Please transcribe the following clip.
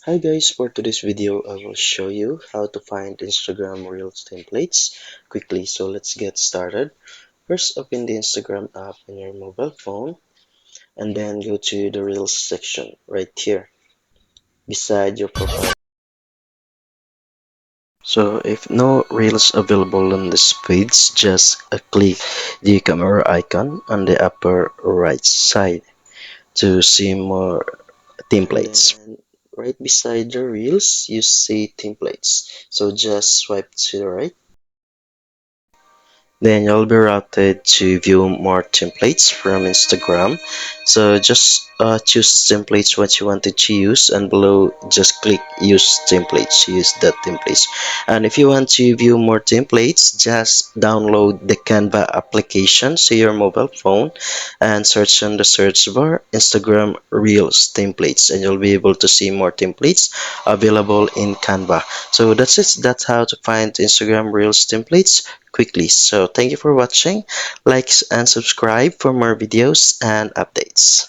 Hi guys, for today's video I will show you how to find Instagram Reels templates quickly. So let's get started. First, open the Instagram app on your mobile phone and then go to the Reels section right here beside your profile. So if no Reels available on this page, just click the camera icon on the upper right side to see more templates. And then right beside the reels, you see templates. So just swipe to the right. Then you'll be routed to view more templates from Instagram. So just choose templates what you wanted to use, and below just click use templates. Use that templates. And if you want to view more templates, just download the Canva application to your mobile phone and search on the search bar Instagram Reels templates, and you'll be able to see more templates available in Canva. So that's it. That's how to find Instagram Reels templates quickly. So thank you for watching. Like and subscribe for more videos and updates.